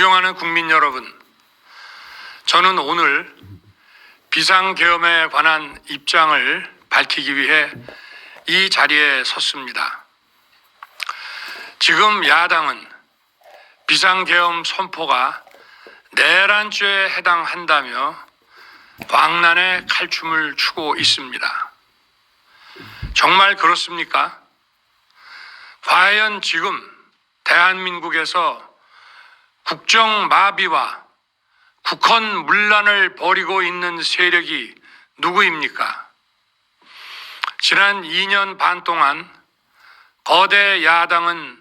존경하는 국민 여러분, 저는 오늘 비상계엄에 관한 입장을 밝히기 위해 이 자리에 섰습니다. 지금 야당은 비상계엄 선포가 내란죄에 해당한다며 광란의 칼춤을 추고 있습니다. 정말 그렇습니까? 과연 지금 대한민국에서 국정마비와 국헌문란을 벌이고 있는 세력이 누구입니까? 지난 2년 반 동안 거대 야당은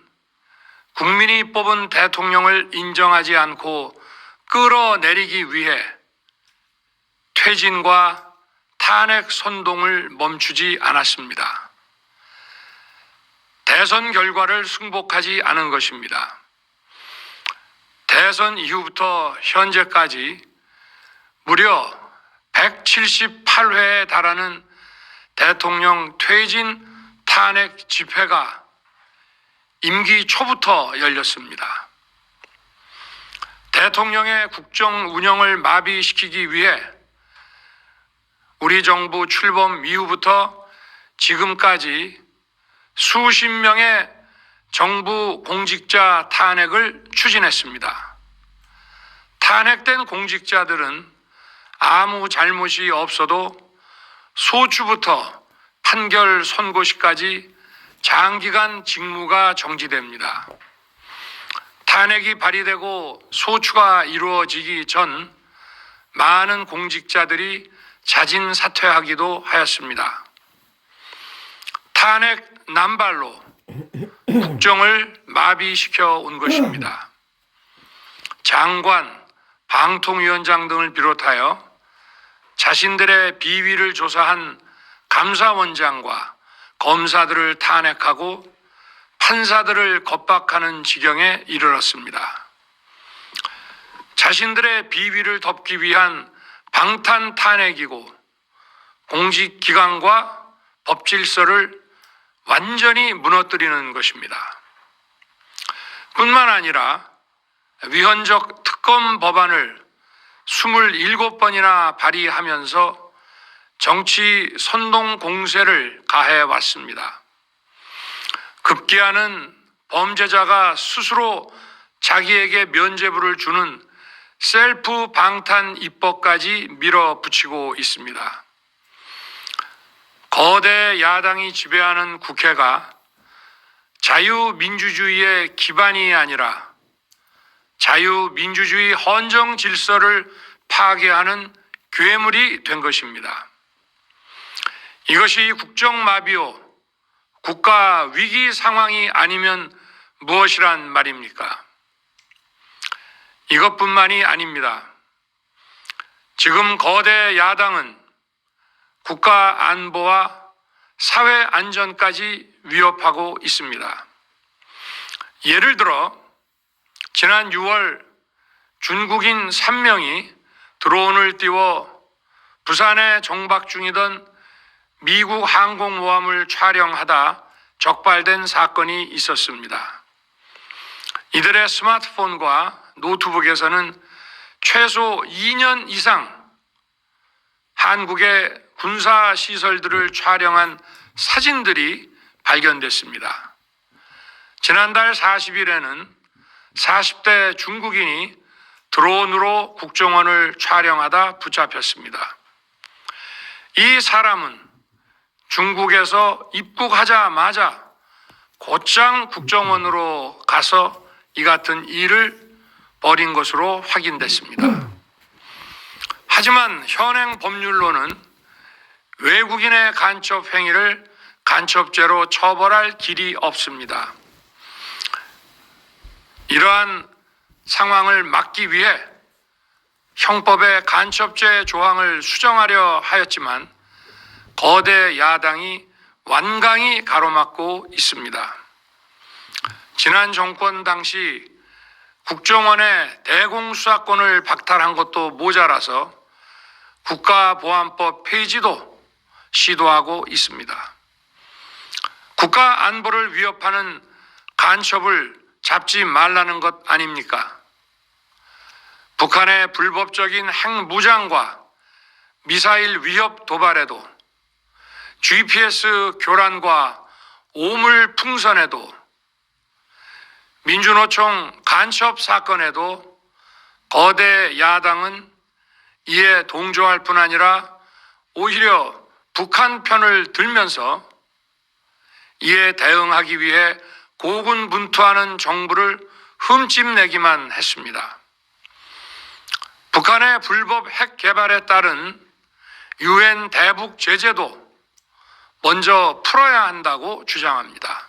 국민이 뽑은 대통령을 인정하지 않고 끌어내리기 위해 퇴진과 탄핵 선동을 멈추지 않았습니다. 대선 결과를 승복하지 않은 것입니다. 대선 이후부터 현재까지 무려 178회에 달하는 대통령 퇴진 탄핵 집회가 임기 초부터 열렸습니다. 대통령의 국정 운영을 마비시키기 위해 우리 정부 출범 이후부터 지금까지 수십 명의 정부 공직자 탄핵을 추진했습니다. 탄핵된 공직자들은 아무 잘못이 없어도 소추부터 판결 선고시까지 장기간 직무가 정지됩니다. 탄핵이 발의되고 소추가 이루어지기 전 많은 공직자들이 자진 사퇴하기도 하였습니다. 탄핵 남발로 국정을 마비시켜 온 것입니다. 장관, 방통위원장 등을 비롯하여 자신들의 비위를 조사한 감사원장과 검사들을 탄핵하고 판사들을 겁박하는 지경에 이르렀습니다. 자신들의 비위를 덮기 위한 방탄 탄핵이고 공직기관과 법질서를 완전히 무너뜨리는 것입니다. 뿐만 아니라 위헌적 특검 법안을 27번이나 발의하면서 정치 선동 공세를 가해 왔습니다. 급기야는 범죄자가 스스로 자기에게 면죄부를 주는 셀프 방탄 입법까지 밀어붙이고 있습니다. 거대 야당이 지배하는 국회가 자유민주주의의 기반이 아니라 자유민주주의 헌정 질서를 파괴하는 괴물이 된 것입니다. 이것이 국정마비요, 국가 위기 상황이 아니면 무엇이란 말입니까? 이것뿐만이 아닙니다. 지금 거대 야당은 국가 안보와 사회 안전까지 위협하고 있습니다. 예를 들어 지난 6월 중국인 3명이 드론을 띄워 부산에 정박 중이던 미국 항공모함을 촬영하다 적발된 사건이 있었습니다. 이들의 스마트폰과 노트북에서는 최소 2년 이상 한국의 군사시설들을 촬영한 사진들이 발견됐습니다. 지난달 40일에는 40대 중국인이 드론으로 국정원을 촬영하다 붙잡혔습니다. 이 사람은 중국에서 입국하자마자 곧장 국정원으로 가서 이 같은 일을 벌인 것으로 확인됐습니다. 하지만 현행 법률로는 외국인의 간첩 행위를 간첩죄로 처벌할 길이 없습니다. 이러한 상황을 막기 위해 형법의 간첩죄 조항을 수정하려 하였지만 거대 야당이 완강히 가로막고 있습니다. 지난 정권 당시 국정원의 대공수사권을 박탈한 것도 모자라서 국가보안법 폐지도 시도하고 있습니다. 국가 안보를 위협하는 간첩을 잡지 말라는 것 아닙니까? 북한의 불법적인 핵무장과 미사일 위협 도발에도, GPS 교란과 오물 풍선에도, 민주노총 간첩 사건에도 거대 야당은 이에 동조할 뿐 아니라 오히려 북한 편을 들면서 이에 대응하기 위해 고군분투하는 정부를 흠집내기만 했습니다. 북한의 불법 핵 개발에 따른 유엔 대북 제재도 먼저 풀어야 한다고 주장합니다.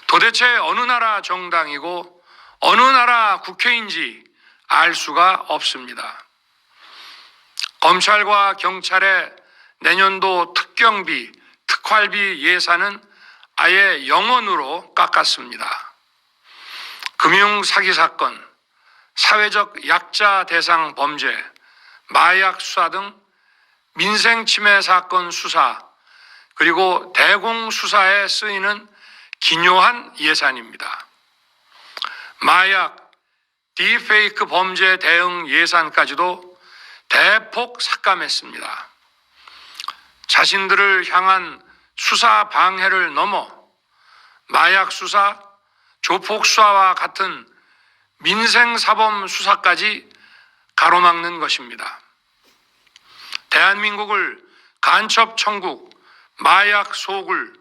도대체 어느 나라 정당이고 어느 나라 국회인지 알 수가 없습니다. 검찰과 경찰의 내년도 특경비, 특활비 예산은 아예 0원으로 깎았습니다. 금융사기 사건, 사회적 약자 대상 범죄, 마약 수사 등 민생침해 사건 수사, 그리고 대공수사에 쓰이는 기묘한 예산입니다. 마약, 딥페이크 범죄 대응 예산까지도 대폭 삭감했습니다. 자신들을 향한 수사 방해를 넘어 마약 수사, 조폭 수사와 같은 민생사범 수사까지 가로막는 것입니다. 대한민국을 간첩 천국, 마약 소굴,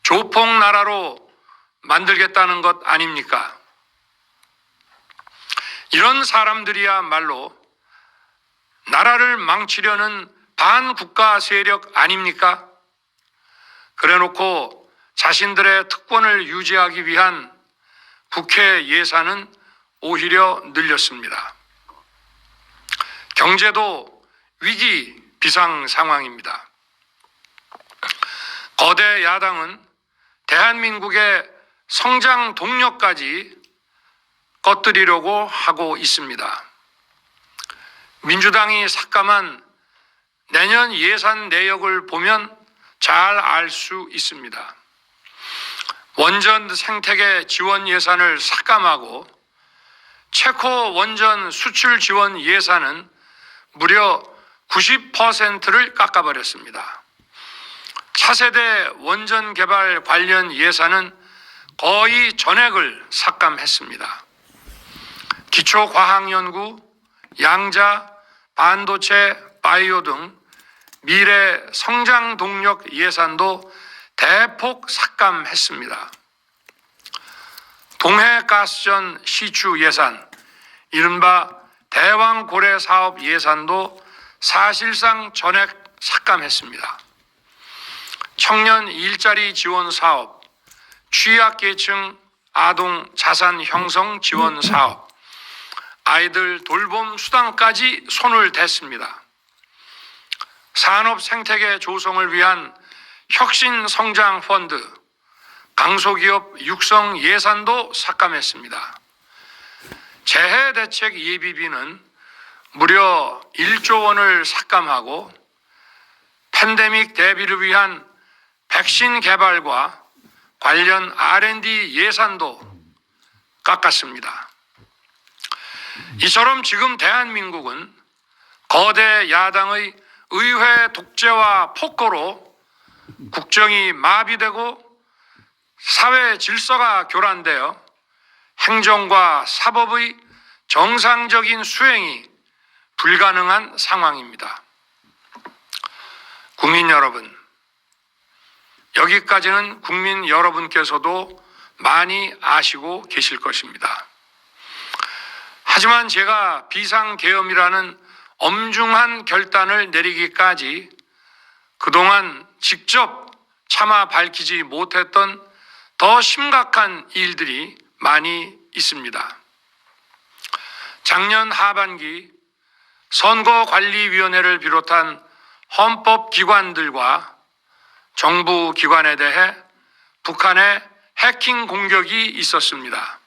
조폭 나라로 만들겠다는 것 아닙니까? 이런 사람들이야말로 나라를 망치려는 반국가 세력 아닙니까? 그래놓고 자신들의 특권을 유지하기 위한 국회 예산은 오히려 늘렸습니다. 경제도 위기 비상 상황입니다. 거대 야당은 대한민국의 성장 동력까지 꺼뜨리려고 하고 있습니다. 민주당이 삭감한 내년 예산 내역을 보면 잘 알 수 있습니다. 원전 생태계 지원 예산을 삭감하고 체코 원전 수출 지원 예산은 무려 90%를 깎아버렸습니다. 차세대 원전 개발 관련 예산은 거의 전액을 삭감했습니다. 기초과학연구, 양자, 반도체, 바이오 등 미래 성장 동력 예산도 대폭 삭감했습니다. 동해가스전 시추 예산, 이른바 대왕고래 사업 예산도 사실상 전액 삭감했습니다. 청년 일자리 지원 사업, 취약계층 아동 자산 형성 지원 사업, 아이들 돌봄 수당까지 손을 댔습니다. 산업 생태계 조성을 위한 혁신 성장 펀드, 강소기업 육성 예산도 삭감했습니다. 재해 대책 예비비는 무려 1조 원을 삭감하고 팬데믹 대비를 위한 백신 개발과 관련 R&D 예산도 깎았습니다. 이처럼 지금 대한민국은 거대 야당의 의회 독재와 폭거로 국정이 마비되고 사회 질서가 교란되어 행정과 사법의 정상적인 수행이 불가능한 상황입니다. 국민 여러분, 여기까지는 국민 여러분께서도 많이 아시고 계실 것입니다. 하지만 제가 비상계엄이라는 엄중한 결단을 내리기까지 그동안 직접 차마 밝히지 못했던 더 심각한 일들이 많이 있습니다. 작년 하반기 선거관리위원회를 비롯한 헌법기관들과 정부기관에 대해 북한의 해킹 공격이 있었습니다.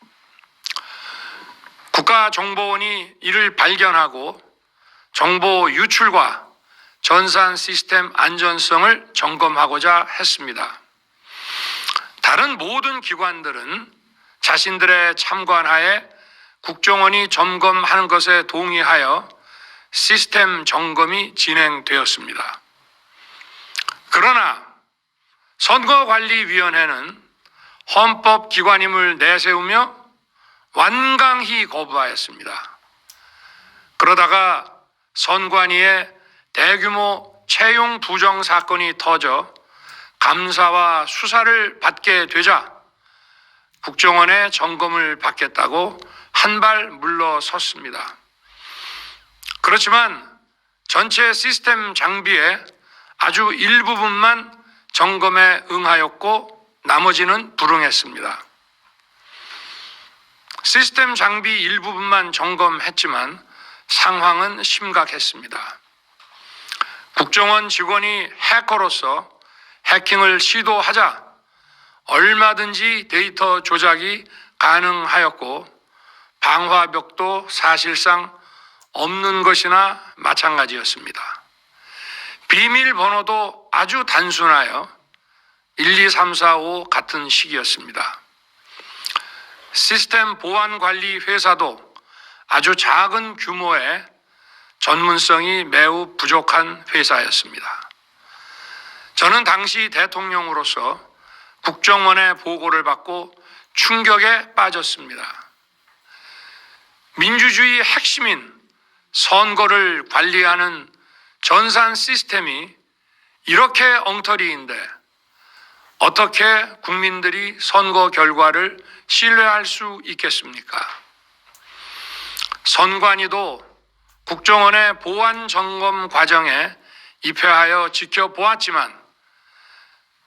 국가정보원이 이를 발견하고 정보 유출과 전산 시스템 안전성을 점검하고자 했습니다. 다른 모든 기관들은 자신들의 참관하에 국정원이 점검하는 것에 동의하여 시스템 점검이 진행되었습니다. 그러나 선거관리위원회는 헌법기관임을 내세우며 완강히 거부하였습니다. 그러다가 선관위의 대규모 채용 부정 사건이 터져 감사와 수사를 받게 되자 국정원의 점검을 받겠다고 한 발 물러섰습니다. 그렇지만 전체 시스템 장비의 아주 일부분만 점검에 응하였고 나머지는 불응했습니다. 시스템 장비 일부분만 점검했지만 상황은 심각했습니다. 국정원 직원이 해커로서 해킹을 시도하자 얼마든지 데이터 조작이 가능하였고 방화벽도 사실상 없는 것이나 마찬가지였습니다. 비밀번호도 아주 단순하여 1, 2, 3, 4, 5 같은 식이었습니다. 시스템 보안관리 회사도 아주 작은 규모의 전문성이 매우 부족한 회사였습니다. 저는 당시 대통령으로서 국정원의 보고를 받고 충격에 빠졌습니다. 민주주의 핵심인 선거를 관리하는 전산 시스템이 이렇게 엉터리인데 어떻게 국민들이 선거 결과를 신뢰할 수 있겠습니까? 선관위도 국정원의 보안 점검 과정에 입회하여 지켜보았지만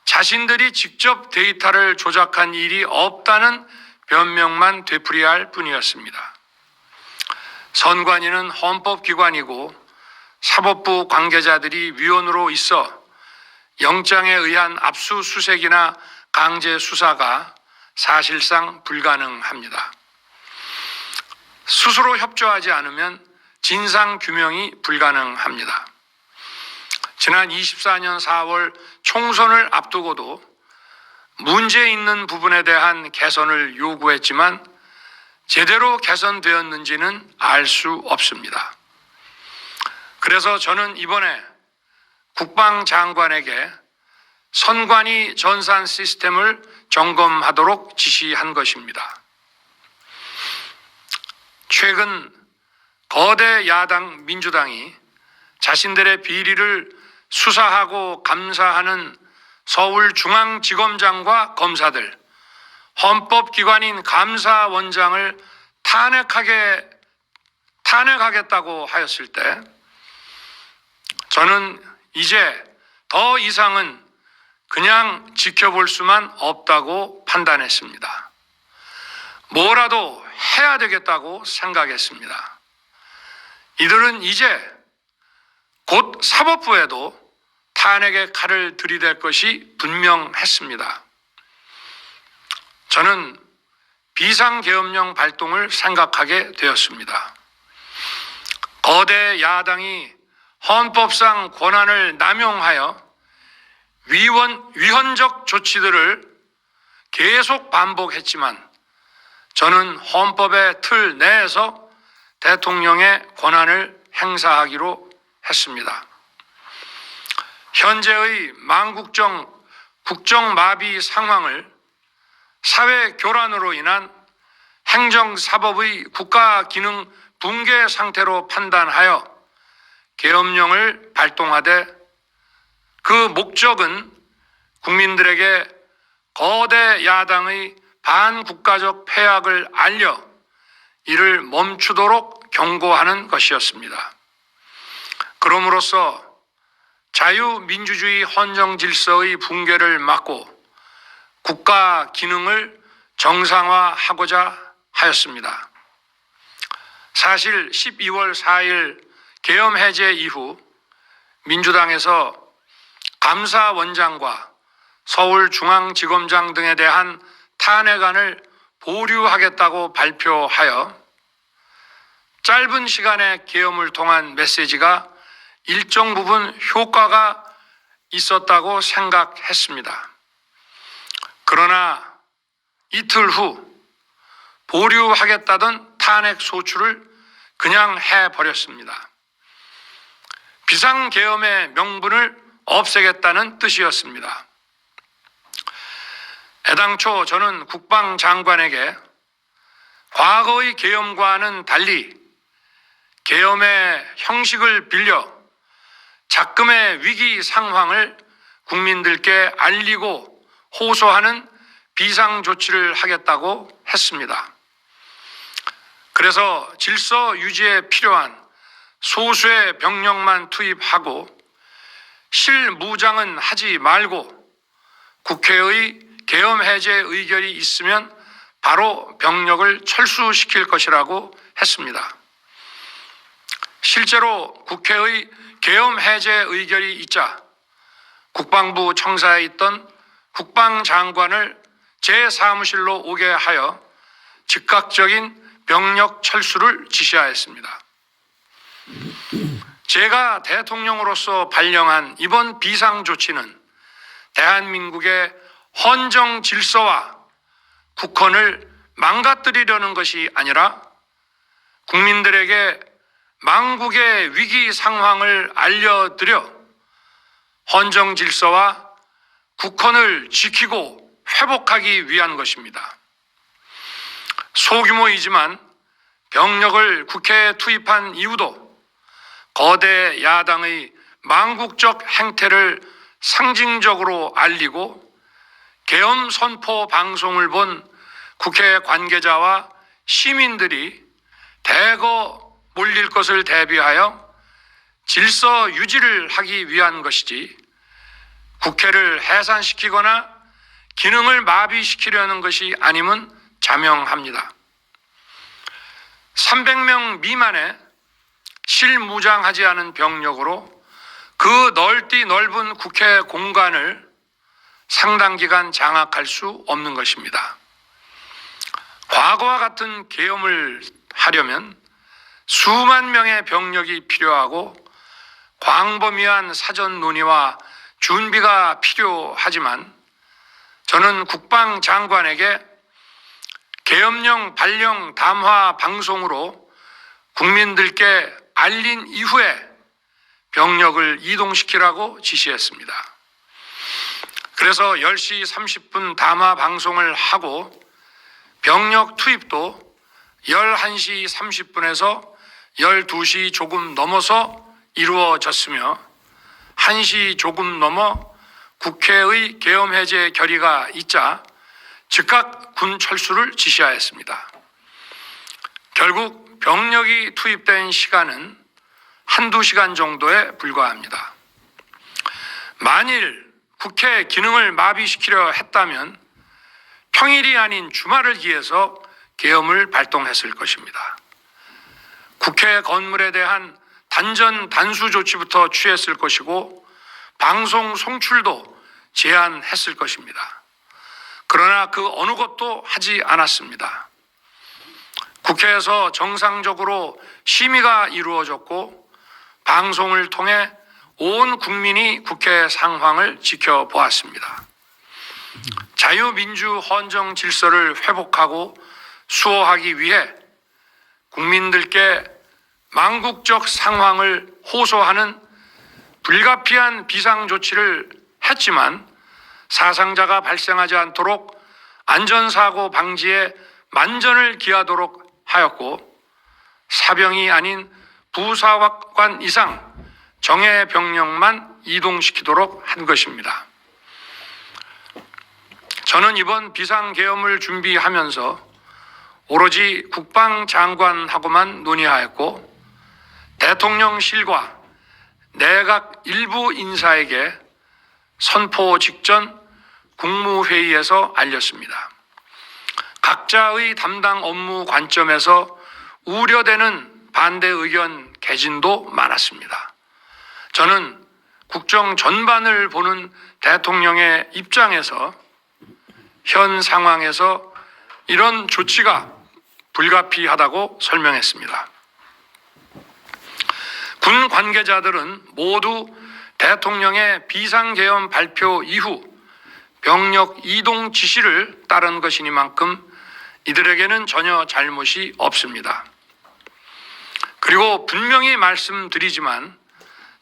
자신들이 직접 데이터를 조작한 일이 없다는 변명만 되풀이할 뿐이었습니다. 선관위는 헌법기관이고 사법부 관계자들이 위원으로 있어 영장에 의한 압수수색이나 강제 수사가 사실상 불가능합니다. 스스로 협조하지 않으면 진상규명이 불가능합니다. 지난 24년 4월 총선을 앞두고도 문제 있는 부분에 대한 개선을 요구했지만 제대로 개선되었는지는 알 수 없습니다. 그래서 저는 이번에 국방장관에게 선관위 전산 시스템을 점검하도록 지시한 것입니다. 최근 거대 야당 민주당이 자신들의 비리를 수사하고 감사하는 서울중앙지검장과 검사들, 헌법기관인 감사원장을 탄핵하겠다고 하였을 때 저는 이제 더 이상은 그냥 지켜볼 수만 없다고 판단했습니다. 뭐라도 해야 되겠다고 생각했습니다. 이들은 이제 곧 사법부에도 탄핵의 칼을 들이댈 것이 분명했습니다. 저는 비상계엄령 발동을 생각하게 되었습니다. 거대 야당이 헌법상 권한을 남용하여 위헌적 조치들을 계속 반복했지만 저는 헌법의 틀 내에서 대통령의 권한을 행사하기로 했습니다. 현재의 망국적 국정마비 상황을 사회 교란으로 인한 행정사법의 국가기능 붕괴 상태로 판단하여 계엄령을 발동하되 그 목적은 국민들에게 거대 야당의 반국가적 패악을 알려 이를 멈추도록 경고하는 것이었습니다. 그럼으로써 자유민주주의 헌정질서의 붕괴를 막고 국가 기능을 정상화하고자 하였습니다. 사실 12월 4일 계엄 해제 이후 민주당에서 감사원장과 서울중앙지검장 등에 대한 탄핵안을 보류하겠다고 발표하여 짧은 시간의 계엄을 통한 메시지가 일정 부분 효과가 있었다고 생각했습니다. 그러나 이틀 후 보류하겠다던 탄핵 소추를 그냥 해버렸습니다. 비상계엄의 명분을 없애겠다는 뜻이었습니다. 애당초 저는 국방장관에게 과거의 계엄과는 달리 계엄의 형식을 빌려 작금의 위기 상황을 국민들께 알리고 호소하는 비상조치를 하겠다고 했습니다. 그래서 질서 유지에 필요한 소수의 병력만 투입하고 실무장은 하지 말고 국회의 계엄 해제 의결이 있으면 바로 병력을 철수시킬 것이라고 했습니다. 실제로 국회의 계엄 해제 의결이 있자 국방부 청사에 있던 국방장관을 제 사무실로 오게 하여 즉각적인 병력 철수를 지시하였습니다. 제가 대통령으로서 발령한 이번 비상조치는 대한민국의 헌정 질서와 국헌을 망가뜨리려는 것이 아니라 국민들에게 망국의 위기 상황을 알려드려 헌정 질서와 국헌을 지키고 회복하기 위한 것입니다. 소규모이지만 병력을 국회에 투입한 이유도 거대 야당의 망국적 행태를 상징적으로 알리고 계엄 선포 방송을 본 국회 관계자와 시민들이 대거 몰릴 것을 대비하여 질서 유지를 하기 위한 것이지 국회를 해산시키거나 기능을 마비시키려는 것이 아님은 자명합니다. 300명 미만의 실무장하지 않은 병력으로 그 넓은 국회 공간을 상당 기간 장악할 수 없는 것입니다. 과거와 같은 계엄을 하려면 수만 명의 병력이 필요하고 광범위한 사전 논의와 준비가 필요하지만 저는 국방장관에게 계엄령 발령 담화 방송으로 국민들께 알린 이후에 병력을 이동시키라고 지시했습니다. 그래서 10시 30분 담화 방송을 하고 병력 투입도 11시 30분에서 12시 조금 넘어서 이루어졌으며 1시 조금 넘어 국회의 계엄 해제 결의가 있자 즉각 군 철수를 지시하였습니다. 결국 병력이 투입된 시간은 한두 시간 정도에 불과합니다. 만일 국회 기능을 마비시키려 했다면 평일이 아닌 주말을 기해서 계엄을 발동했을 것입니다. 국회 건물에 대한 단전 단수 조치부터 취했을 것이고 방송 송출도 제한했을 것입니다. 그러나 그 어느 것도 하지 않았습니다. 국회에서 정상적으로 심의가 이루어졌고 방송을 통해 온 국민이 국회 상황을 지켜보았습니다. 자유민주 헌정 질서를 회복하고 수호하기 위해 국민들께 망국적 상황을 호소하는 불가피한 비상조치를 했지만 사상자가 발생하지 않도록 안전사고 방지에 만전을 기하도록 하였고 사병이 아닌 부사관 이상 정예 병력만 이동시키도록 한 것입니다. 저는 이번 비상계엄을 준비하면서 오로지 국방장관하고만 논의하였고 대통령실과 내각 일부 인사에게 선포 직전 국무회의에서 알렸습니다. 각자의 담당 업무 관점에서 우려되는 반대 의견 개진도 많았습니다. 저는 국정 전반을 보는 대통령의 입장에서 현 상황에서 이런 조치가 불가피하다고 설명했습니다. 군 관계자들은 모두 대통령의 비상계엄 발표 이후 병력 이동 지시를 따른 것이니만큼 이들에게는 전혀 잘못이 없습니다. 그리고 분명히 말씀드리지만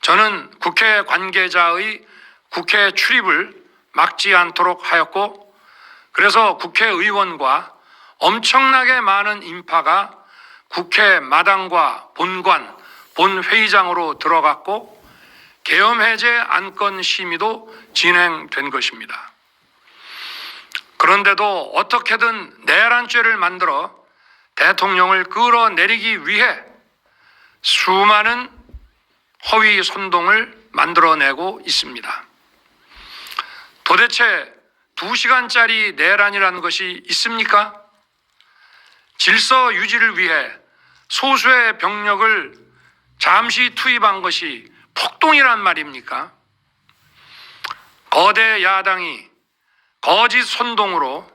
저는 국회 관계자의 국회 출입을 막지 않도록 하였고, 그래서 국회의원과 엄청나게 많은 인파가 국회 마당과 본관, 본회의장으로 들어갔고 계엄해제 안건 심의도 진행된 것입니다. 그런데도 어떻게든 내란죄를 만들어 대통령을 끌어내리기 위해 수많은 허위 선동을 만들어내고 있습니다. 도대체 2시간짜리 내란이라는 것이 있습니까? 질서 유지를 위해 소수의 병력을 잠시 투입한 것이 폭동이란 말입니까? 거대 야당이 거짓 선동으로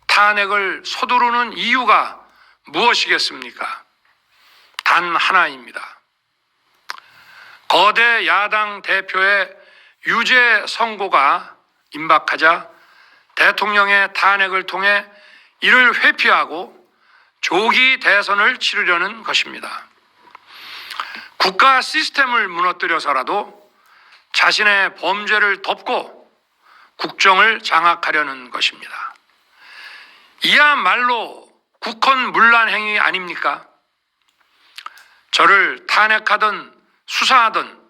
탄핵을 서두르는 이유가 무엇이겠습니까? 단 하나입니다. 거대 야당 대표의 유죄 선고가 임박하자 대통령의 탄핵을 통해 이를 회피하고 조기 대선을 치르려는 것입니다. 국가 시스템을 무너뜨려서라도 자신의 범죄를 덮고 국정을 장악하려는 것입니다. 이야말로 국헌문란 행위 아닙니까? 저를 탄핵하든 수사하든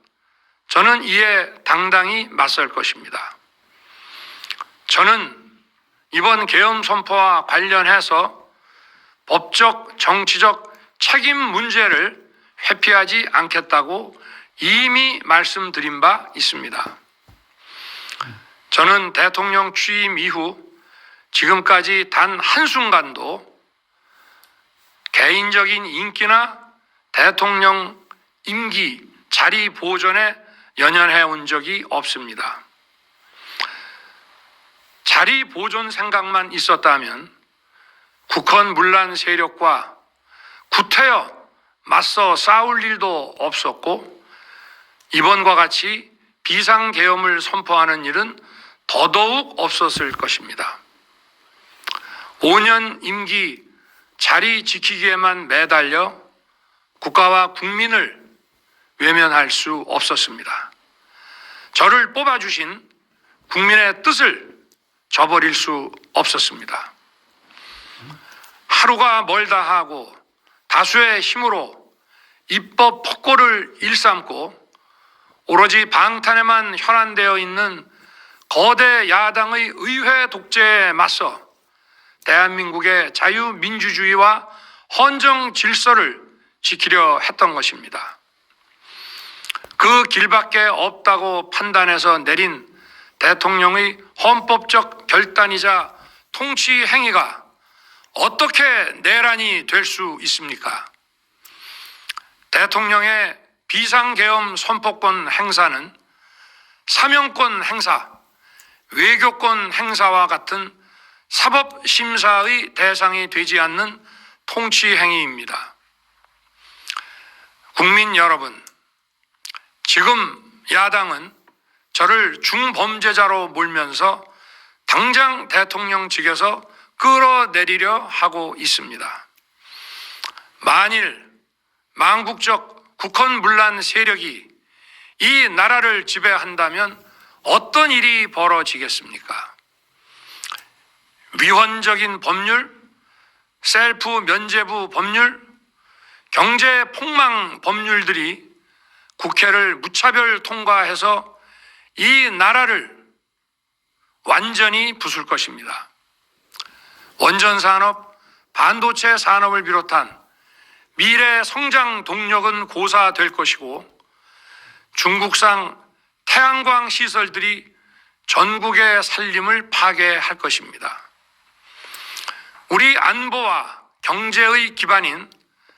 저는 이에 당당히 맞설 것입니다. 저는 이번 계엄 선포와 관련해서 법적, 정치적 책임 문제를 회피하지 않겠다고 이미 말씀드린 바 있습니다. 저는 대통령 취임 이후 지금까지 단 한순간도 개인적인 인기나 대통령 임기 자리 보존에 연연해 온 적이 없습니다. 자리 보존 생각만 있었다면 국헌문란 세력과 구태여 맞서 싸울 일도 없었고 이번과 같이 비상계엄을 선포하는 일은 더더욱 없었을 것입니다. 5년 임기 자리 지키기에만 매달려 국가와 국민을 외면할 수 없었습니다. 저를 뽑아주신 국민의 뜻을 저버릴 수 없었습니다. 하루가 멀다 하고 다수의 힘으로 입법 폭고를 일삼고 오로지 방탄에만 혈안되어 있는 거대 야당의 의회 독재에 맞서 대한민국의 자유민주주의와 헌정 질서를 지키려 했던 것입니다. 그 길밖에 없다고 판단해서 내린 대통령의 헌법적 결단이자 통치 행위가 어떻게 내란이 될 수 있습니까? 대통령의 비상계엄 선포권 행사는 사명권 행사, 외교권 행사와 같은 사법심사의 대상이 되지 않는 통치 행위입니다. 국민 여러분, 지금 야당은 저를 중범죄자로 몰면서 당장 대통령직에서 끌어내리려 하고 있습니다. 만일 망국적 국헌문란 세력이 이 나라를 지배한다면 어떤 일이 벌어지겠습니까? 위헌적인 법률, 셀프 면죄부 법률, 경제 폭망 법률들이 국회를 무차별 통과해서 이 나라를 완전히 부술 것입니다. 원전 산업, 반도체 산업을 비롯한 미래 성장 동력은 고사될 것이고 중국산 태양광 시설들이 전국의 살림을 파괴할 것입니다. 우리 안보와 경제의 기반인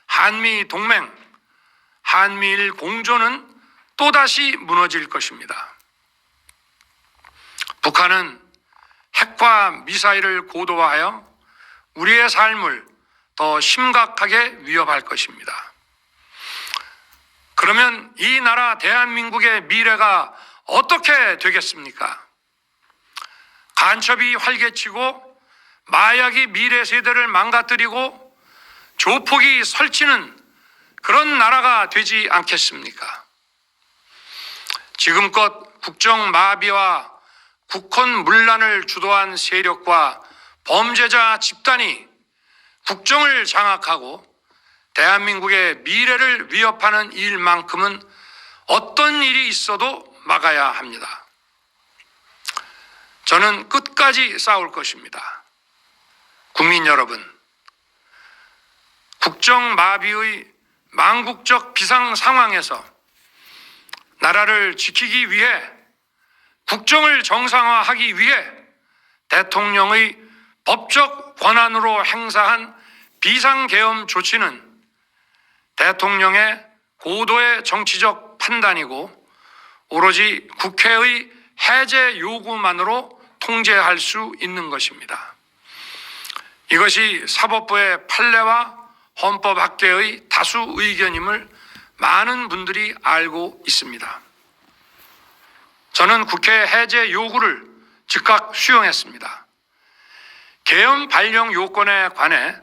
한미 동맹, 한미일 공조는 또다시 무너질 것입니다. 북한은 핵과 미사일을 고도화하여 우리의 삶을 더 심각하게 위협할 것입니다. 그러면 이 나라 대한민국의 미래가 어떻게 되겠습니까? 간첩이 활개치고 마약이 미래 세대를 망가뜨리고 조폭이 설치는 그런 나라가 되지 않겠습니까? 지금껏 국정 마비와 국헌 문란을 주도한 세력과 범죄자 집단이 국정을 장악하고 대한민국의 미래를 위협하는 일만큼은 어떤 일이 있어도 막아야 합니다. 저는 끝까지 싸울 것입니다. 국민 여러분, 국정 마비의 망국적 비상 상황에서 나라를 지키기 위해 국정을 정상화하기 위해 대통령의 법적 권한으로 행사한 비상계엄 조치는 대통령의 고도의 정치적 판단이고 오로지 국회의 해제 요구만으로 통제할 수 있는 것입니다. 이것이 사법부의 판례와 헌법학계의 다수 의견임을 많은 분들이 알고 있습니다. 저는 국회 해제 요구를 즉각 수용했습니다. 계엄 발령 요건에 관해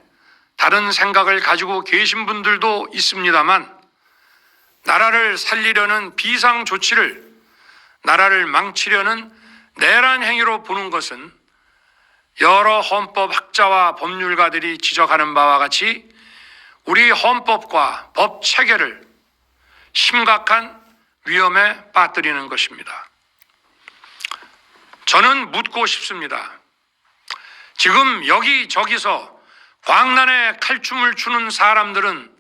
다른 생각을 가지고 계신 분들도 있습니다만 나라를 살리려는 비상 조치를 나라를 망치려는 내란 행위로 보는 것은 여러 헌법학자와 법률가들이 지적하는 바와 같이 우리 헌법과 법 체계를 심각한 위험에 빠뜨리는 것입니다. 저는 묻고 싶습니다. 지금 여기저기서 광란에 칼춤을 추는 사람들은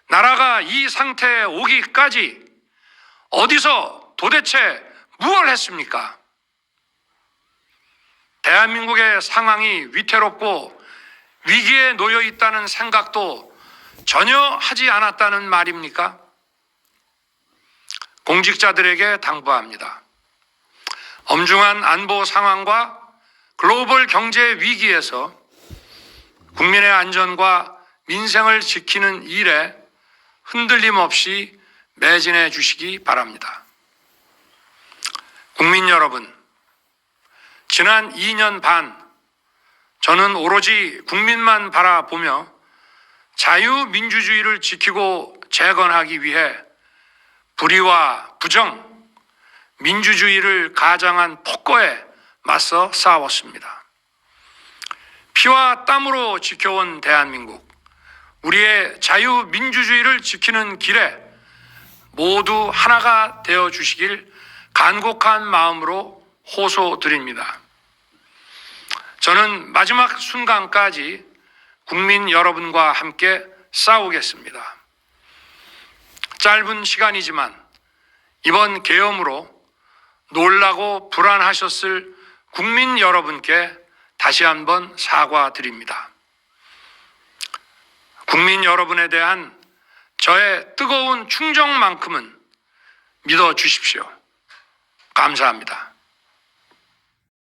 나라가 이 상태에 오기까지 어디서 도대체 무엇을 했습니까? 대한민국의 상황이 위태롭고 위기에 놓여 있다는 생각도 전혀 하지 않았다는 말입니까? 공직자들에게 당부합니다. 엄중한 안보 상황과 글로벌 경제 위기에서 국민의 안전과 민생을 지키는 일에 흔들림 없이 매진해 주시기 바랍니다. 국민 여러분, 지난 2년 반 저는 오로지 국민만 바라보며 자유민주주의를 지키고 재건하기 위해 불의와 부정, 민주주의를 가장한 폭거에 맞서 싸웠습니다. 피와 땀으로 지켜온 대한민국, 우리의 자유민주주의를 지키는 길에 모두 하나가 되어 주시길 간곡한 마음으로 호소드립니다. 저는 마지막 순간까지 국민 여러분과 함께 싸우겠습니다. 짧은 시간이지만 이번 계엄으로 놀라고 불안하셨을 국민 여러분께 다시 한번 사과드립니다. 국민 여러분에 대한 저의 뜨거운 충정만큼은 믿어 주십시오. 감사합니다.